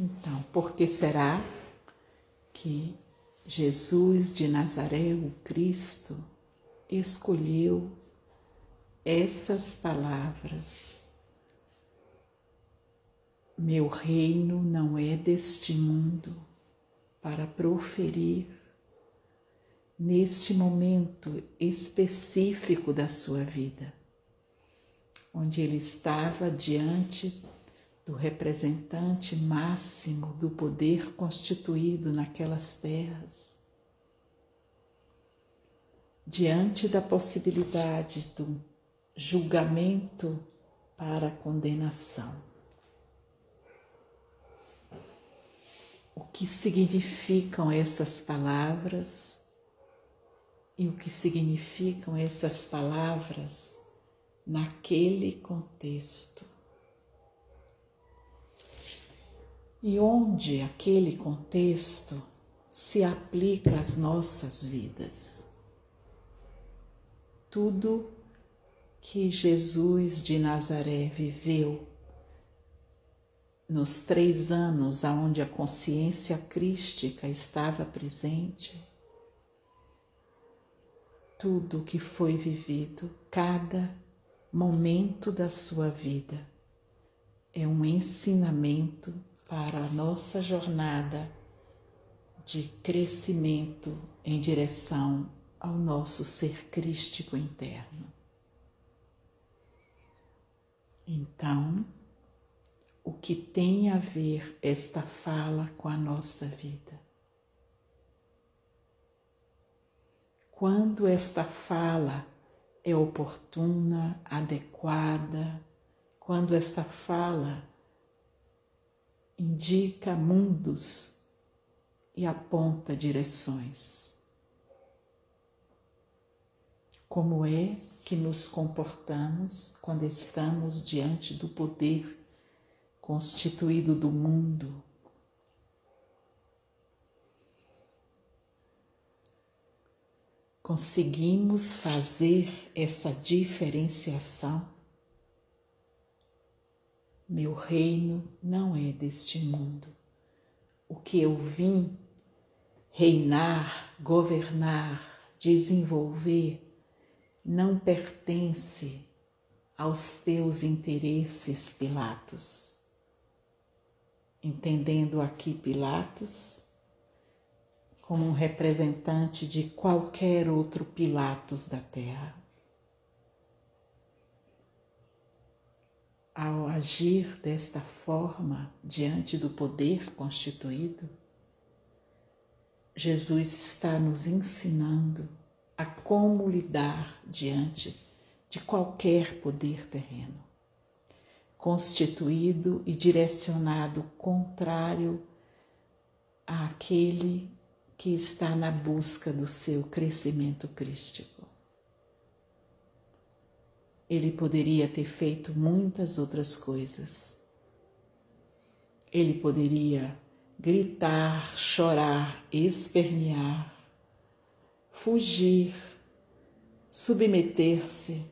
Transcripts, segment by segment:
Então, por que será que Jesus de Nazaré, o Cristo, escolheu essas palavras? Meu reino não é deste mundo, para proferir neste momento específico da sua vida, onde ele estava diante do representante máximo do poder constituído naquelas terras, diante da possibilidade do julgamento para a condenação. O que significam essas palavras e o que significam essas palavras naquele contexto? E onde aquele contexto se aplica às nossas vidas? Tudo que Jesus de Nazaré viveu nos 3 anos onde a consciência crística estava presente, tudo que foi vivido, cada momento da sua vida, é um ensinamento para a nossa jornada de crescimento em direção ao nosso ser crístico interno. Então, o que tem a ver esta fala com a nossa vida? Quando esta fala é oportuna, adequada, quando esta fala indica mundos e aponta direções. Como é que nos comportamos quando estamos diante do poder constituído do mundo? Conseguimos fazer essa diferenciação? Meu reino não é deste mundo. O que eu vim reinar, governar, desenvolver, não pertence aos teus interesses, Pilatos. Entendendo aqui Pilatos como um representante de qualquer outro Pilatos da terra. Ao agir desta forma diante do poder constituído, Jesus está nos ensinando a como lidar diante de qualquer poder terreno, constituído e direcionado contrário àquele que está na busca do seu crescimento crístico. Ele poderia ter feito muitas outras coisas. Ele poderia gritar, chorar, espernear, fugir, submeter-se,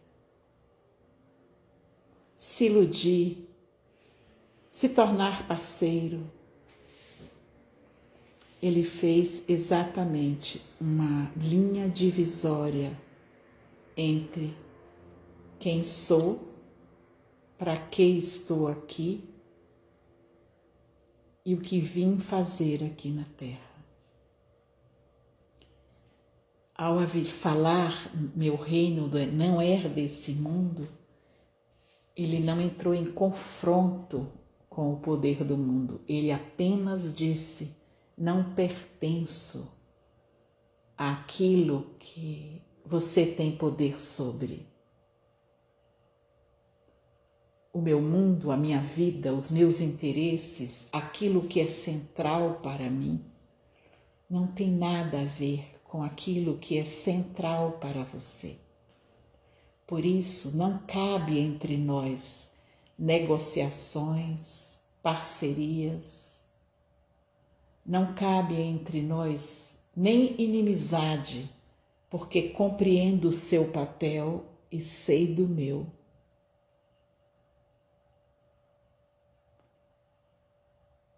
se iludir, se tornar parceiro. Ele fez exatamente uma linha divisória entre quem sou, para que estou aqui e o que vim fazer aqui na Terra. Ao falar meu reino não é desse mundo, ele não entrou em confronto com o poder do mundo. Ele apenas disse: não pertenço àquilo que você tem poder sobre. O meu mundo, a minha vida, os meus interesses, aquilo que é central para mim, não tem nada a ver com aquilo que é central para você. Por isso, não cabe entre nós negociações, parcerias, não cabe entre nós nem inimizade, porque compreendo o seu papel e sei do meu.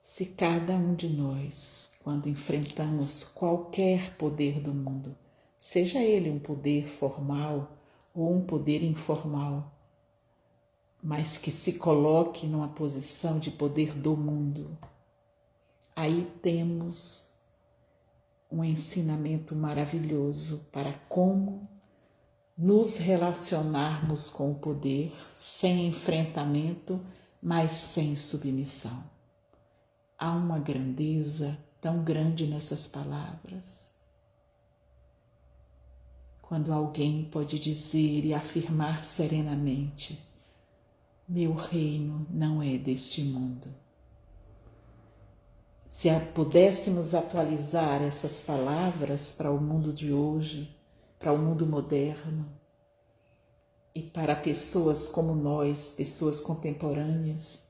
Se cada um de nós, quando enfrentamos qualquer poder do mundo, seja ele um poder formal ou um poder informal, mas que se coloque numa posição de poder do mundo, aí temos um ensinamento maravilhoso para como nos relacionarmos com o poder sem enfrentamento, mas sem submissão. Há uma grandeza tão grande nessas palavras. Quando alguém pode dizer e afirmar serenamente: meu reino não é deste mundo. Se pudéssemos atualizar essas palavras para o mundo de hoje, para o mundo moderno e para pessoas como nós, pessoas contemporâneas,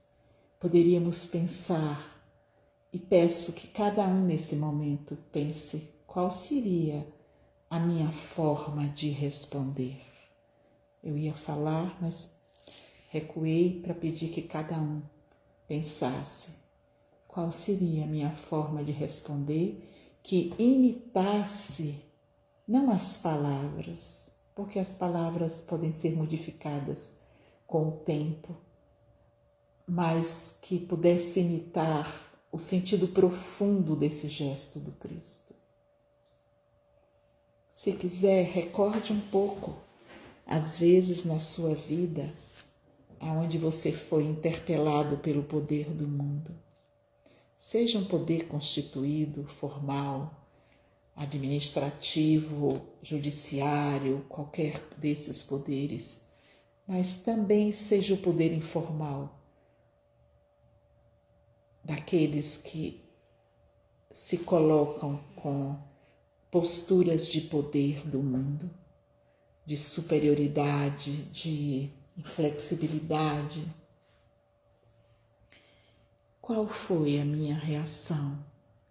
poderíamos pensar, e peço que cada um nesse momento pense qual seria a minha forma de responder. Eu ia falar, mas recuei para pedir que cada um pensasse qual seria a minha forma de responder que imitasse não as palavras, porque as palavras podem ser modificadas com o tempo, mas que pudesse imitar o sentido profundo desse gesto do Cristo. Se quiser, recorde um pouco, às vezes na sua vida, aonde você foi interpelado pelo poder do mundo. Seja um poder constituído, formal, administrativo, judiciário, qualquer desses poderes, mas também seja o poder informal, daqueles que se colocam com posturas de poder do mundo, de superioridade, de inflexibilidade. Qual foi a minha reação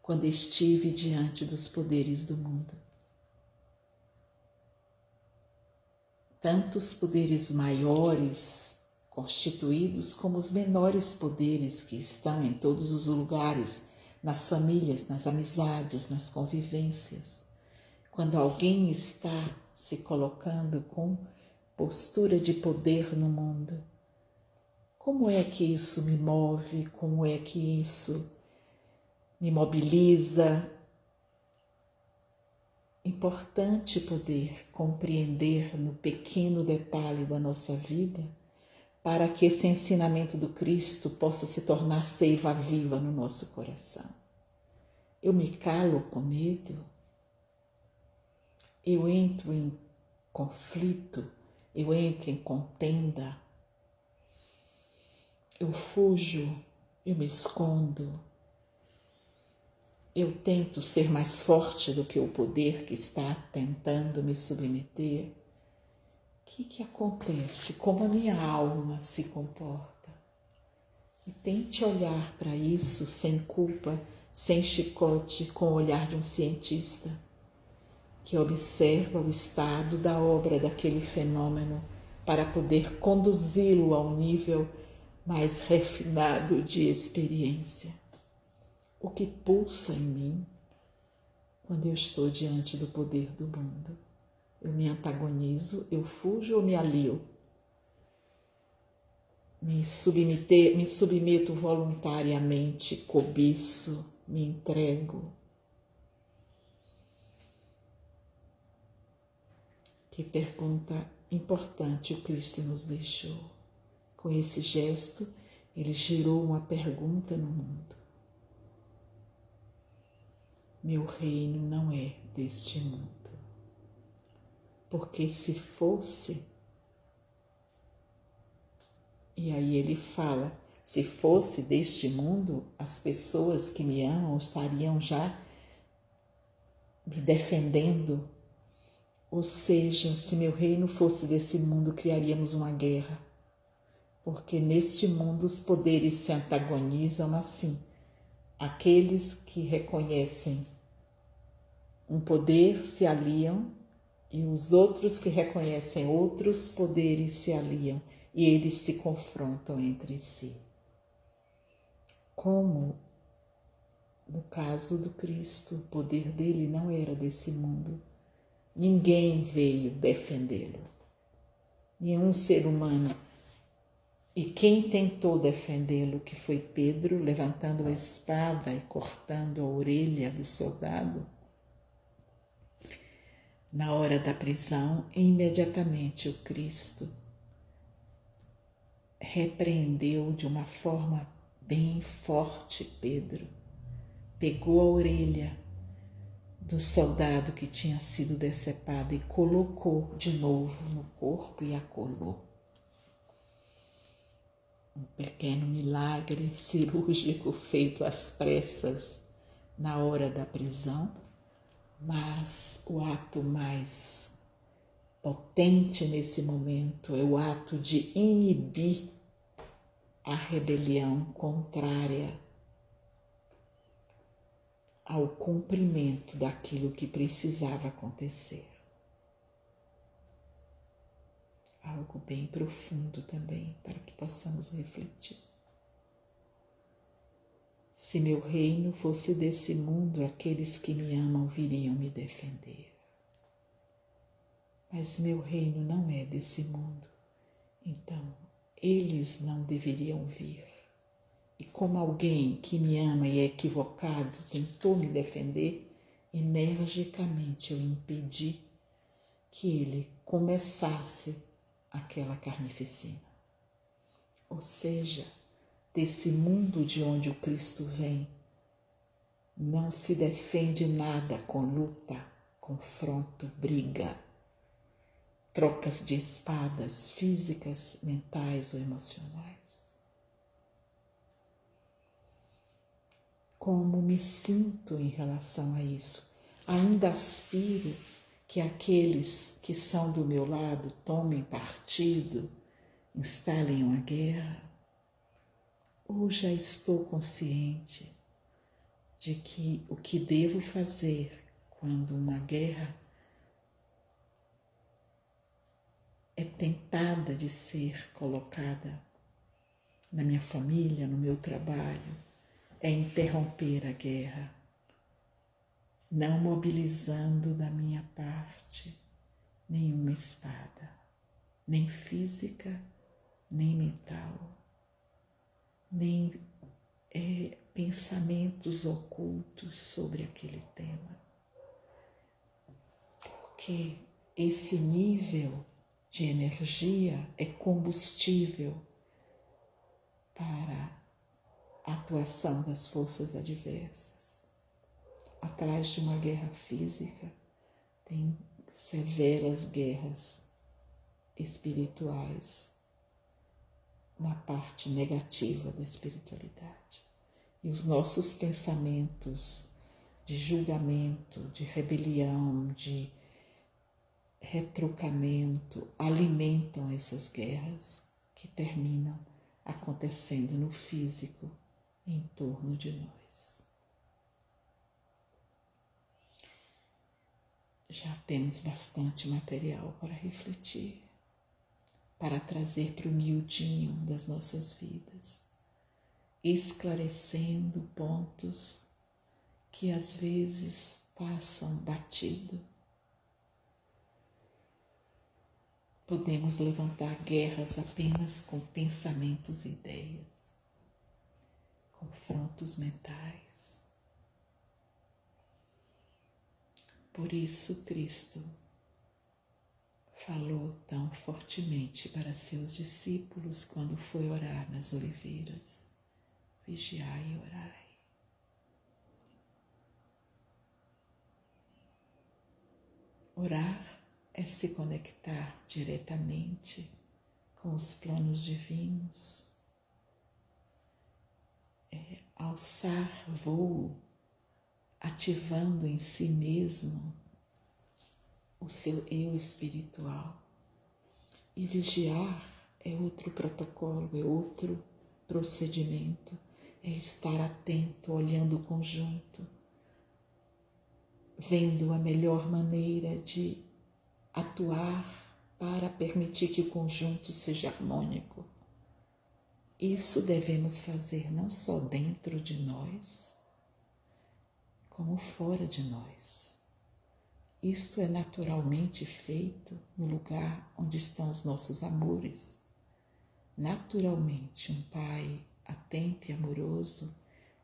quando estive diante dos poderes do mundo? Tanto os poderes maiores constituídos como os menores poderes que estão em todos os lugares, nas famílias, nas amizades, nas convivências. Quando alguém está se colocando com postura de poder no mundo, como é que isso me move? Como é que isso me mobiliza? Importante poder compreender no pequeno detalhe da nossa vida para que esse ensinamento do Cristo possa se tornar seiva viva no nosso coração. Eu me calo com medo? Eu entro em conflito? Eu entro em contenda? Eu fujo? Eu me escondo? Eu tento ser mais forte do que o poder que está tentando me submeter? O que acontece? Como a minha alma se comporta? E tente olhar para isso sem culpa, sem chicote, com o olhar de um cientista que observa o estado da obra daquele fenômeno para poder conduzi-lo a um nível mais refinado de experiência. O que pulsa em mim quando eu estou diante do poder do mundo? Eu me antagonizo, eu fujo ou me alio? Me submeto voluntariamente, cobiço, me entrego. Que pergunta importante o Cristo nos deixou. Com esse gesto, ele gerou uma pergunta no mundo. Meu reino não é deste mundo. Porque se fosse, e aí ele fala, se fosse deste mundo, as pessoas que me amam estariam já me defendendo. Ou seja, se meu reino fosse desse mundo, criaríamos uma guerra. Porque neste mundo os poderes se antagonizam assim. Aqueles que reconhecem um poder se aliam e os outros que reconhecem outros poderes se aliam e eles se confrontam entre si. Como No caso do Cristo, o poder dele não era desse mundo. Ninguém veio defendê-lo. Nenhum ser humano. E quem tentou defendê-lo, que foi Pedro, levantando a espada e cortando a orelha do soldado, na hora da prisão, imediatamente o Cristo repreendeu de uma forma bem forte Pedro, pegou a orelha do soldado que tinha sido decepado e colocou de novo no corpo e a colou. Um pequeno milagre cirúrgico feito às pressas na hora da prisão, mas o ato mais potente nesse momento é o ato de inibir a rebelião contrária ao cumprimento daquilo que precisava acontecer. Algo bem profundo também para que possamos refletir. Se meu reino fosse desse mundo, aqueles que me amam viriam me defender. Mas meu reino não é desse mundo, então eles não deveriam vir. E como alguém que me ama e é equivocado tentou me defender, energicamente eu impedi que ele começasse aquela carnificina. Ou seja, desse mundo de onde o Cristo vem, não se defende nada com luta, confronto, briga, trocas de espadas físicas, mentais ou emocionais. Como me sinto em relação a isso? Ainda aspiro que aqueles que são do meu lado tomem partido, instalem uma guerra? Ou já estou consciente de que o que devo fazer quando uma guerra é tentada de ser colocada na minha família, no meu trabalho, é interromper a guerra, não mobilizando da minha parte nenhuma espada, nem física, nem mental, nem pensamentos ocultos sobre aquele tema. Porque esse nível de energia é combustível para a atuação das forças adversas. Atrás de uma guerra física tem severas guerras espirituais na parte negativa da espiritualidade. E os nossos pensamentos de julgamento, de rebelião, de retrucamento alimentam essas guerras que terminam acontecendo no físico em torno de nós. Já temos bastante material para refletir, para trazer para o miudinho das nossas vidas, esclarecendo pontos que às vezes passam batido. Podemos levantar guerras apenas com pensamentos e ideias, confrontos mentais. Por isso Cristo falou tão fortemente para seus discípulos quando foi orar nas oliveiras: vigiai e orai. Orar é se conectar diretamente com os planos divinos, é alçar voo, ativando em si mesmo o seu eu espiritual. E vigiar é outro protocolo, é outro procedimento, é estar atento, olhando o conjunto, vendo a melhor maneira de atuar para permitir que o conjunto seja harmônico. Isso devemos fazer não só dentro de nós, como fora de nós. Isto é naturalmente feito no lugar onde estão os nossos amores. Naturalmente, um pai atento e amoroso,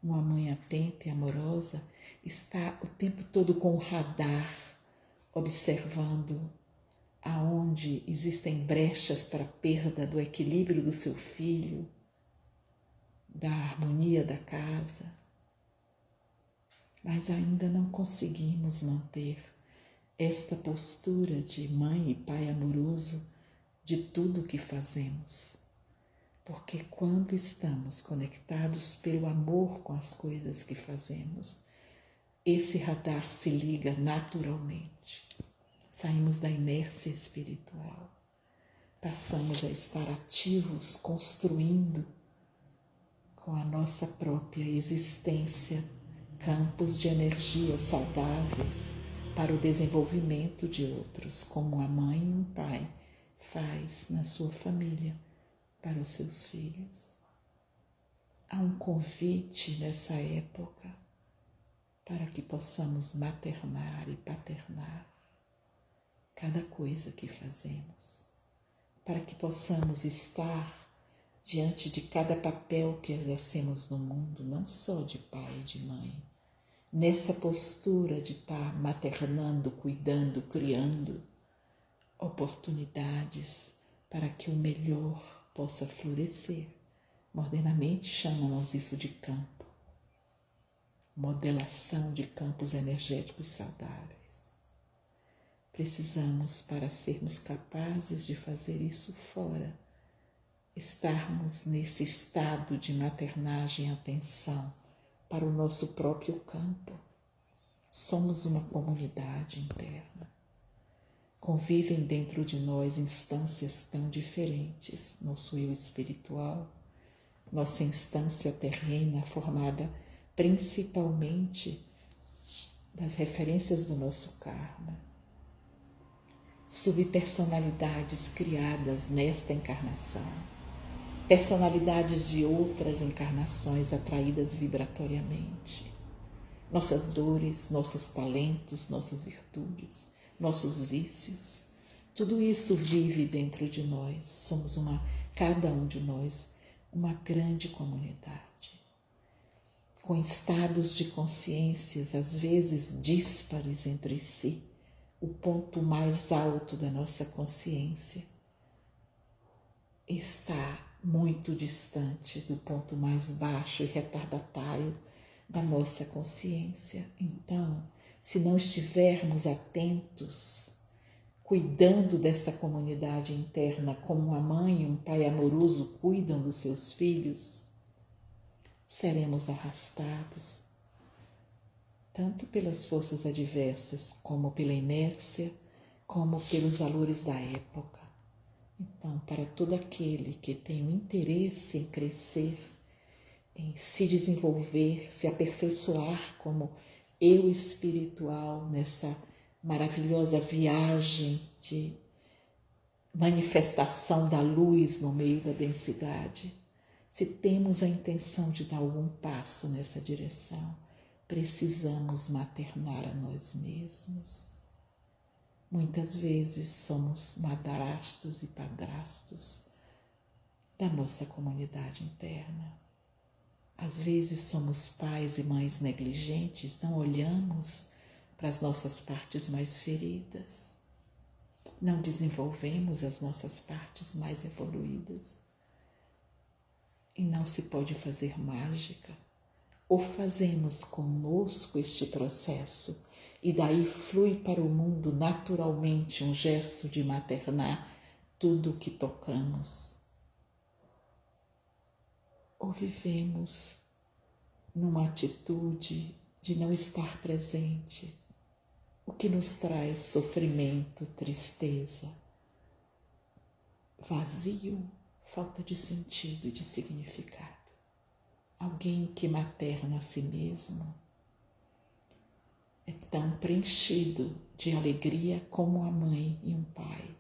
uma mãe atenta e amorosa, está o tempo todo com o radar, observando aonde existem brechas para a perda do equilíbrio do seu filho, da harmonia da casa. Mas ainda não conseguimos manter esta postura de mãe e pai amoroso de tudo o que fazemos. Porque quando estamos conectados pelo amor com as coisas que fazemos, esse radar se liga naturalmente. Saímos da inércia espiritual, passamos a estar ativos, construindo com a nossa própria existência campos de energia saudáveis para o desenvolvimento de outros, como a mãe e o pai faz na sua família para os seus filhos. Há um convite nessa época para que possamos maternar e paternar cada coisa que fazemos, para que possamos estar diante de cada papel que exercemos no mundo, não só de pai e de mãe, nessa postura de estar maternando, cuidando, criando oportunidades para que o melhor possa florescer. Modernamente chamamos isso de campo, modelação de campos energéticos saudáveis. Precisamos, para sermos capazes de fazer isso fora, estarmos nesse estado de maternagem e atenção para o nosso próprio campo. Somos uma comunidade interna. Convivem dentro de nós instâncias tão diferentes, nosso eu espiritual, nossa instância terrena formada principalmente das referências do nosso karma, subpersonalidades criadas nesta encarnação, personalidades de outras encarnações atraídas vibratoriamente, nossas dores, nossos talentos, nossas virtudes, nossos vícios, tudo isso vive dentro de nós. Somos cada um de nós, uma grande comunidade, com estados de consciências às vezes díspares entre si. O ponto mais alto da nossa consciência está muito distante do ponto mais baixo e retardatário da nossa consciência. Então, se não estivermos atentos, cuidando dessa comunidade interna como uma mãe e um pai amoroso cuidam dos seus filhos, seremos arrastados tanto pelas forças adversas, como pela inércia, como pelos valores da época. Então, para todo aquele que tem um interesse em crescer, em se desenvolver, se aperfeiçoar como eu espiritual nessa maravilhosa viagem de manifestação da luz no meio da densidade, se temos a intenção de dar algum passo nessa direção, precisamos maternar a nós mesmos. Muitas vezes somos madrastos e padrastos da nossa comunidade interna. Às vezes somos pais e mães negligentes, não olhamos para as nossas partes mais feridas, não desenvolvemos as nossas partes mais evoluídas. E não se pode fazer mágica. Ou fazemos conosco este processo e daí flui para o mundo naturalmente um gesto de maternar tudo o que tocamos. Ou vivemos numa atitude de não estar presente, o que nos traz sofrimento, tristeza, vazio, falta de sentido e de significado. Alguém que materna a si mesmo é tão preenchido de alegria como a mãe e um pai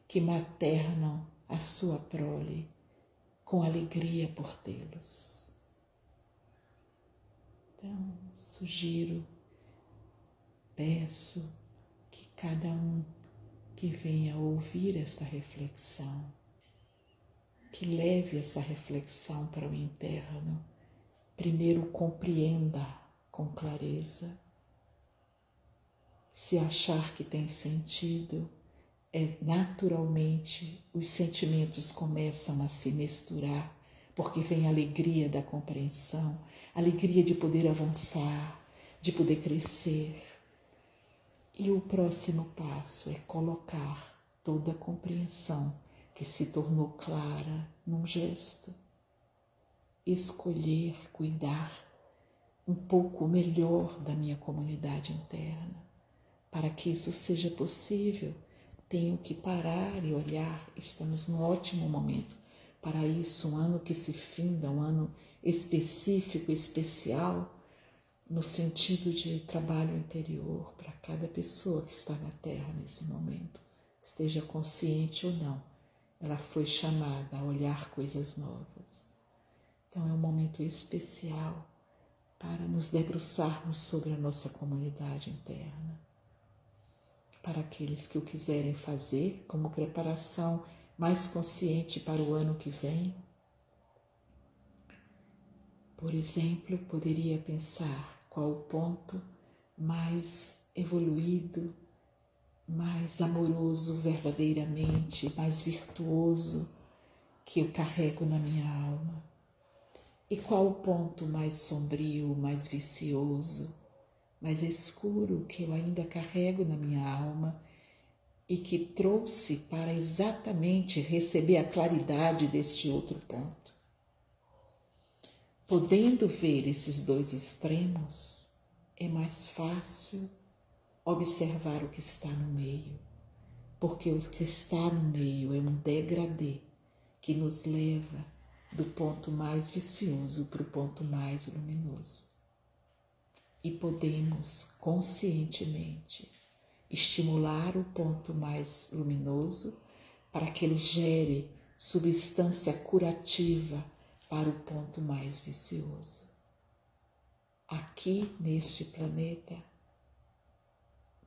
que maternam a sua prole com alegria por tê-los. Então, sugiro Peço que cada um que venha ouvir esta reflexão, que leve essa reflexão para o interno, primeiro compreenda com clareza. Se achar que tem sentido, naturalmente os sentimentos começam a se misturar, porque vem a alegria da compreensão, a alegria de poder avançar, de poder crescer. E o próximo passo é colocar toda a compreensão que se tornou clara num gesto. Escolher cuidar um pouco melhor da minha comunidade interna. Para que isso seja possível, tenho que parar e olhar. Estamos num ótimo momento para isso, um ano que se finda, um ano específico, especial, no sentido de trabalho interior para cada pessoa que está na Terra nesse momento, esteja consciente ou não, ela foi chamada a olhar coisas novas. Então é um momento especial para nos debruçarmos sobre a nossa comunidade interna. Para aqueles que o quiserem fazer como preparação mais consciente para o ano que vem. Por exemplo, poderia pensar qual o ponto mais evoluído, mais amoroso verdadeiramente, mais virtuoso que eu carrego na minha alma. E qual o ponto mais sombrio, mais vicioso, mais escuro que eu ainda carrego na minha alma e que trouxe para exatamente receber a claridade deste outro ponto. Podendo ver esses dois extremos, é mais fácil observar o que está no meio, porque o que está no meio é um degradê que nos leva do ponto mais vicioso para o ponto mais luminoso. E podemos conscientemente estimular o ponto mais luminoso para que ele gere substância curativa para o ponto mais vicioso. Aqui neste planeta,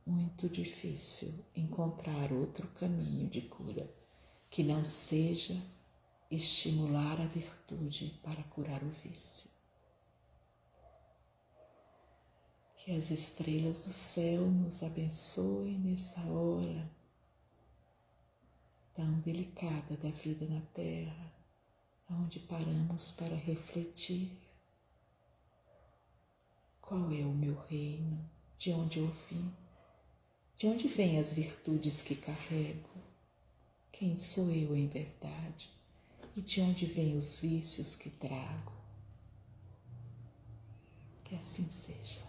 muito difícil encontrar outro caminho de cura que não seja estimular a virtude para curar o vício. Que as estrelas do céu nos abençoem nessa hora tão delicada da vida na Terra, onde paramos para refletir. Qual é o meu reino? De onde eu vim? De onde vêm as virtudes que carrego? Quem sou eu em verdade? E de onde vêm os vícios que trago? Que assim seja.